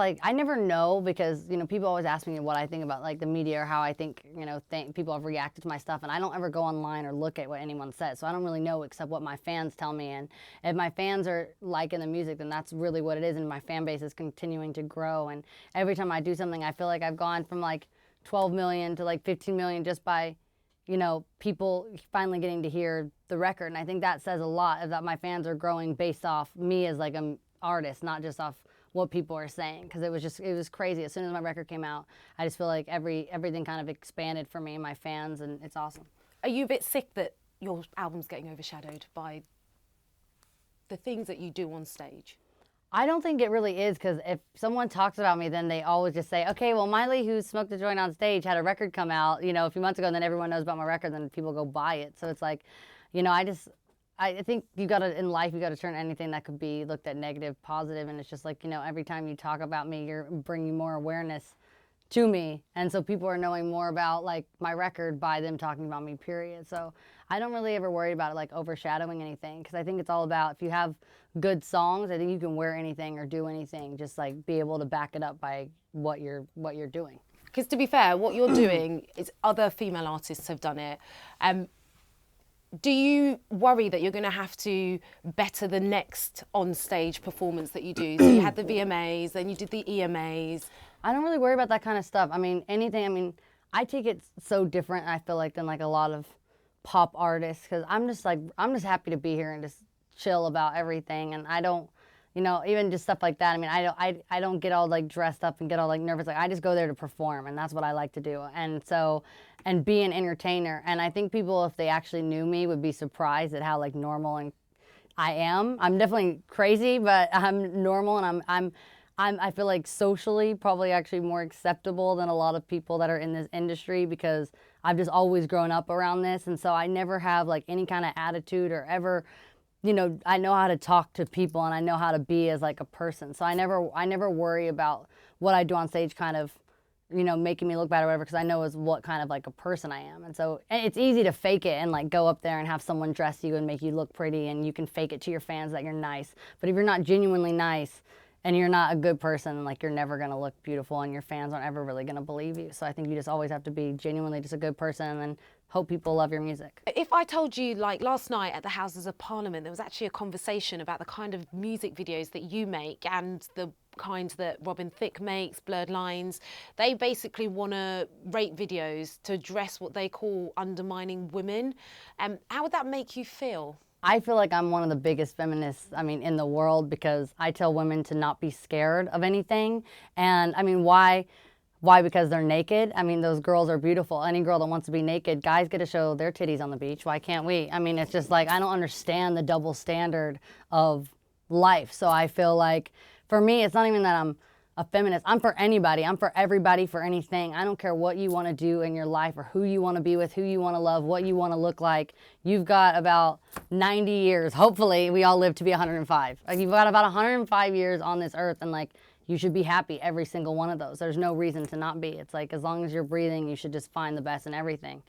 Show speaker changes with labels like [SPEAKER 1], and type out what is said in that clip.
[SPEAKER 1] Like, I never know because, you know, people always ask me what I think about, like, the media or how I think, you know, people have reacted to my stuff, and I don't ever go online or look at what anyone says, so I don't really know except what my fans tell me, and if my fans are liking the music, then that's really what it is, and my fan base is continuing to grow, and every time I do something, I feel like I've gone from, like, 12 million to, like, 15 million just by, you know, people finally getting to hear the record, and I think that says a lot, that my fans are growing based off me as, like, an artist, not just off what people are saying, because it was crazy. As soon as my record came out, I just feel like everything kind of expanded for me and my fans, and it's awesome.
[SPEAKER 2] Are you a bit sick that your album's getting overshadowed by the things that you do on stage?
[SPEAKER 1] I don't think it really is, because if someone talks about me, then they always just say, okay, well, Miley, who smoked a joint on stage, had a record come out, you know, a few months ago, and then everyone knows about my record, then people go buy it. So it's like, you know, I think you gotta, in life, you gotta turn anything that could be looked at negative, positive, and it's just like, you know, every time you talk about me, you're bringing more awareness to me, and so people are knowing more about, like, my record by them talking about me, period. So I don't really ever worry about it, like, overshadowing anything, because I think it's all about, if you have good songs, I think you can wear anything or do anything, just, like, be able to back it up by what you're doing.
[SPEAKER 2] Because to be fair, what you're doing is other female artists have done it. Do you worry that you're going to have to better the next on-stage performance that you do? So you had the VMAs, then you did the EMAs.
[SPEAKER 1] I don't really worry about that kind of stuff. I mean, I take it so different, I feel like, than, like, a lot of pop artists, because I'm just happy to be here and just chill about everything, and I don't, you know, even just stuff like that. I mean, I don't get all, like, dressed up and get all, like, nervous. Like, I just go there to perform, and that's what I like to do. And so, and be an entertainer. And I think people, if they actually knew me, would be surprised at how, like, normal and I am. I'm definitely crazy, but I'm normal, and I feel like socially probably actually more acceptable than a lot of people that are in this industry, because I've just always grown up around this, and so I never have, like, any kind of attitude or ever, you know, I know how to talk to people, and I know how to be as, like, a person. So I never worry about what I do on stage kind of, you know, making me look bad or whatever, because I know is what kind of, like, a person I am. And so it's easy to fake it and, like, go up there and have someone dress you and make you look pretty, and you can fake it to your fans that you're nice. But if you're not genuinely nice and you're not a good person, like, you're never going to look beautiful, and your fans aren't ever really going to believe you. So I think you just always have to be genuinely just a good person, and then hope people love your music.
[SPEAKER 2] If I told you, like, last night at the Houses of Parliament, there was actually a conversation about the kind of music videos that you make and the kind that Robin Thicke makes, Blurred Lines. They basically want to rate videos to address what they call undermining women. How would that make you feel?
[SPEAKER 1] I feel like I'm one of the biggest feminists, in the world, because I tell women to not be scared of anything. And, why? Why? Because they're naked? Those girls are beautiful. Any girl that wants to be naked, guys get to show their titties on the beach. Why can't we? It's just like, I don't understand the double standard of life. So I feel like, for me, it's not even that I'm a feminist. I'm for anybody. I'm for everybody, for anything. I don't care what you want to do in your life or who you want to be with, who you want to love, what you want to look like. You've got about 90 years. Hopefully, we all live to be 105. Like, you've got about 105 years on this earth, and, like, you should be happy every single one of those. There's no reason to not be. It's like, as long as you're breathing, you should just find the best in everything.